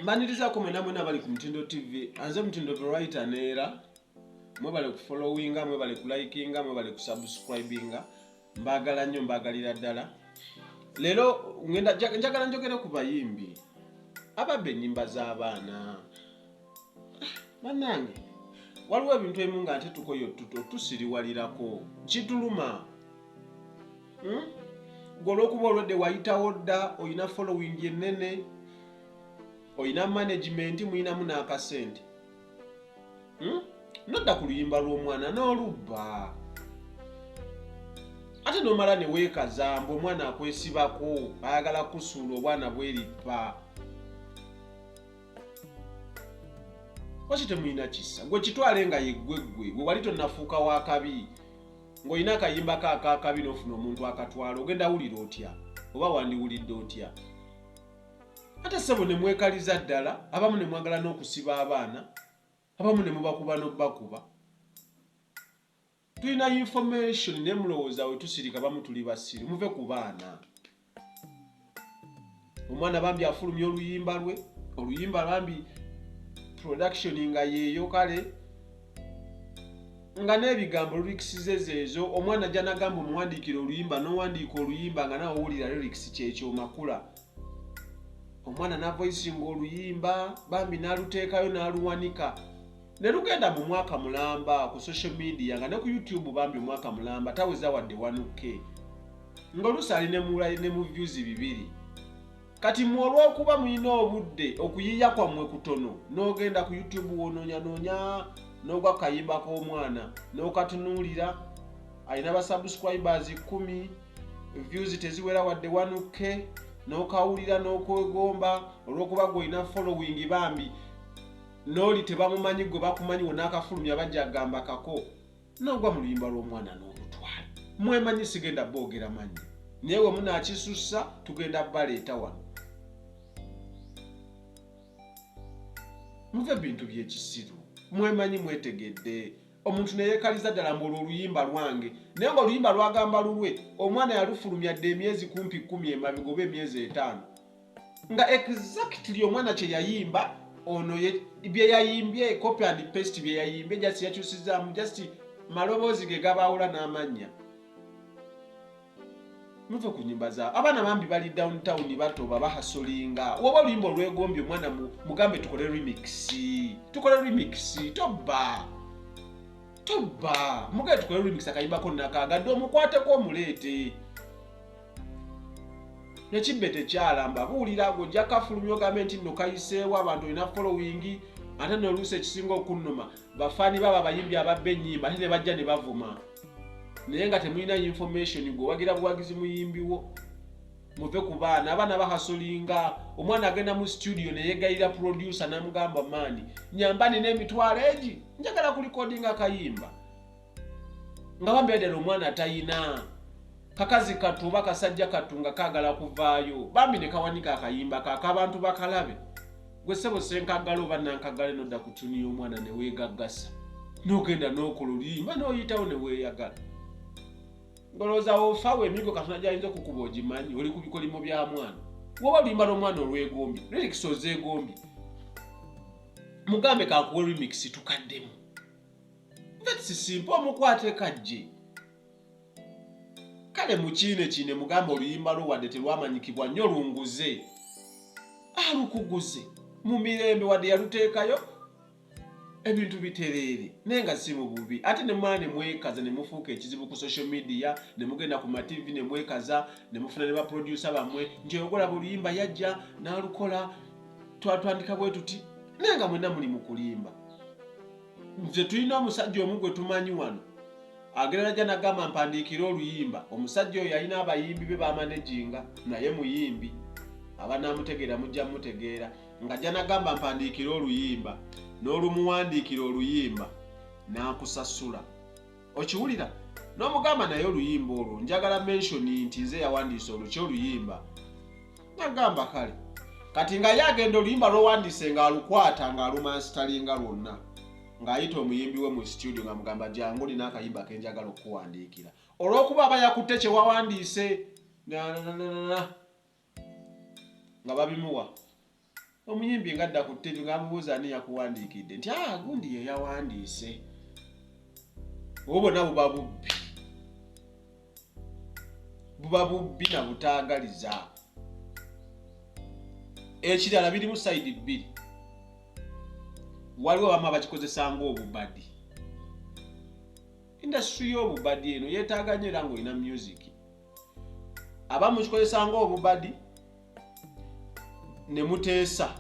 Mbaniriza kumwena mwena bali ku Mutindo TV. Anze Mutindo writer neera. Mwe bali ku followinga, mwe bali ku likinga, mwe bali ku subscribinga. Mbagala nnyo mbagalira ddala. Lero ngenda njagala njogera ku bayimbi. Ababba ennyimba z'abaana. Bannange, waliwo ebintu ebimu nga ate tukoyo tusiriwalirako. Kituluma. Olw'okuba olwedde wayitawo dda, oyina following ennene, oyina management, muyinamu n'akasente. Nodda ku luyimba lw'omwana n'olubba. Ate n'omala ne weekaza mbu omwana akwesibako, ayagala kusuula obwana bwerippa. Waki temuyina kisa? Gwe kitwale nga yeggweggwe, we wali tonnafuuka wa kabi. Ng'olina akayimba akaakabi n'ofuna omuntu akatwala, ogenda wulira otya? Oba wandiwulidde otya? Ate ssebo ne mwekaliza ddala, abamu ne mwagala n'okusiba abaana, abamu ne mubakuba n'obbakuba. Tulina information ne mulowooza we tusirika bamu tuli basiru, muve ku baana. Omwana bambi afulumya oluyimba lwe, oluyimba bambi production nga yeeyo kale, nga n'ebigambo lyrics zezo, omwana ajja n'agamba omuwandiikira oluyimba n'owandiika oluyimba nga nawe owulira lyrics kyekyo makula. Omwana n'avoicinga oluyimba bambi n'aluteekayo n'aluwanika. Ne lugenda mu mwaka mulamba ku social media nga ne ku YouTube bambi mwaka mulamba taweza wadde 1K. Ng'oluusi ali ne mu views 2. Kati olw'okuba mulina obudde okuyiya kwammwe kutono, n'ogenda ku YouTube wonoonya n'ogwa kayimba k'omwana n'okatunuulira, alina ba subscribers 10, views teziwera wadde 1K, n'okawulira n'okwegomba olw'okuba gw'olina following bambi n'oli tebamumanyi gwe bakumanyi n'akafulumya bajja agamba kako, n'ogwa mu luyimba lw'omwana n'olutwala. Mwemanyi sigenda boogera manyi, naye we munaakisussa tugenda baleeta wano. Muve bintu by'ekisiru, mwemanyi mwetegedde. Omuntu ne yeekaliza ddala mbu olwo oluyimba lwange, naye nga oluyimba lwagamba lulwe, omwana yalufulumya dde emyezi kumpi 10 emabega oba emyezi 5. Nga exactly omwana kye yayimba, ono bye yayimbye, copy and paste bye yayimbye, just yakyusizaamu, just maloboozi ge gabaawula n'amannya. Muve ku nnyimba zaabo. Abaana bambi bali downtown batoba bahasolinga. Woba oluyimba olwegombye omwana mugambe tukole remix. Tukole remix. Tobba. Mugabe tukole remix akayimbako nakaagadde omukwateko omuleete. Nekibbe tekyalamba. Buwulira gojja kafulumya ogambe nti nno kayiseewo abantu olina following. Ate n'oluusi ekisinga okunnuma bafaani baba Abayimbi Ababba Ennyimba ate ne bajja ne bavuma. Naye nga temulina information gwe wagira buwagizi muyimbiwo. Muve ku baana, abaana bahasolinga. Omwana agenda mu studio ne yeegayira producer n'amugamba maani, nyambani n'emitwalo egi, njagala ku recording akayimba. Nga bambi ddala omwana tayina. Kakazi katu oba kasajja katu nga kaagala kuvaayo. Bambi ne kawanika akayimba k'abantu bakalabe. Gwe ssebo senkagala oba nankagala nodda ku tuni y'omwana ne weegaggasa. N'ogenda n'okola oluyimba n'oyitawo ne weeyagala. Ngolooza ofawe emigo Katonda gy'ayinza okukuba ogimanyi, oli ku bikolimo bya mwana. Woba oluyimba lw'omwana olwegombye, lyrics ozeegombye, mugambe kakuwe remix tukaddemu. That's simple, omukwate kajje. Kale mukiine mugambe oluyimba lwo wadde terwamanyikibwa nnyo lunguze. Alukuguze. Mu mirembe wadde yaluteekayo ebintu bitereere naye nga si mu bubi. Ate ne mwana ne mwekaza ne mufuuka ekizibu ku social media, ne mugenda ku ma-TV ne mwekaza, ne mufuna ne baproducer bammwe nti oyogola buluyimba yajja n'alukola twatandika bwe tuti, naye nga mwenna muli mu kulimba. Nze tulina omusajja omu gwe tumanyi wano agenda najja n'agamba mpandiikira oluyimba. Omusajja oyo yalina abayimbi be bamanaginga, naye muyimbi. Abanaamutegeera mujja mutegeera. Ng'ajja n'agamba mpandiikira oluyimba, n'olumuwandiikira oluyimba n'akusasula. Okiwulira? N'omugamba naye oluyimba olwo njagala mention nti nze yawandiisa olukya oluyimba. N'agamba kale. Kati nga ye agenda oluyimba lw'owandiise ng'alukwata ng'alumansitalinga lwonna. Ng'ayita omuyimbi we mu studio nga mugamba jangu nina akayimba ke njagala okukuwandiikira. Olw'okuba aba yakutte kye wawandiise nga babimuwa. omuyimbi ngadda ku TV ng'amubuuza ani yakuwandiikidde nti gundi ye yawandiise. Obona buba bubbi na butaagaliza. Ekirala birimu sayidi bbiri. Waliwo abamu abakikozesa ng'obubadi. Industry y'obubadi eno yeetaaga nnyo era ng'olina music. Abamu kikozesa ng'obubadi ne muteesa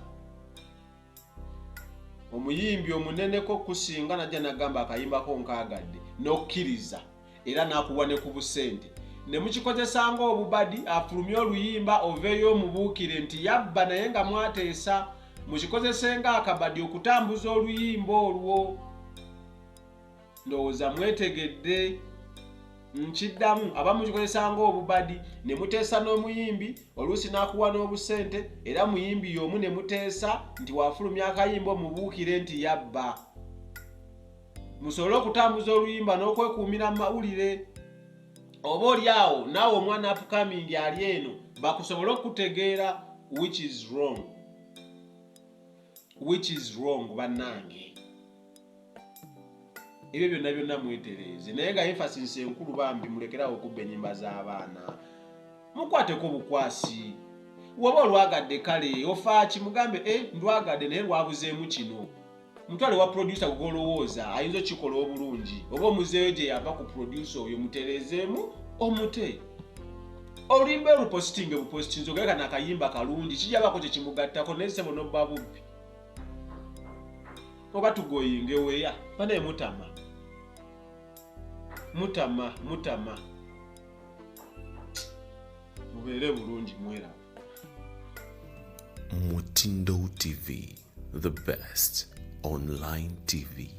omuyimbi omuneneko kusinga najja nagamba akayimbako nkaagadde n'okkiriza era n'akuwa ne ku busente. Ne mukikozesa ng'obubadi afulumye oluyimba oveeyo omubuukire nti yabba naye nga mwateesa. Mukikozese ng'akabadi okutambuza oluyimba olwo. Ndowooza mwetegedde. Nkiddamu abamu mukikozesa ng'obubadi ne muteesa n'omuyimbi oluusi n'akuwa n'obusente era muyimbi y'omu ne muteesa nti wafulumya akayimba omubuukire nti yabba. Musobole okutambuza oluyimba n'okwekuumira mu mawulire. Oba oli awo naawe omwana upcoming ali eno bakusobole okutegeera which is wrong bannange. Ebyo byonna mwetereeze naye nga emphasis enkulu bambi mulekerawo okubba ennyimba z'abaana. Mukwateko bukwasi. Woba olwagadde kale ofaaki mugambe ndwagadde naye lwabuzeemu kino. Mutwale wa producer gugolowooza ayinza okikola obulungi. Oba omuzeeyo gye yava ku producer oyo mutereezeemu omute. Oluyimba olupositinge bupositinze ogeka n'akayimba kalungi kijabako kye kimugattako naye ssebo n'obba bubbi. Oba tugoyinge weya banaye mutama. Mubeere bulungi mwera. Mutindo TV, the best online TV.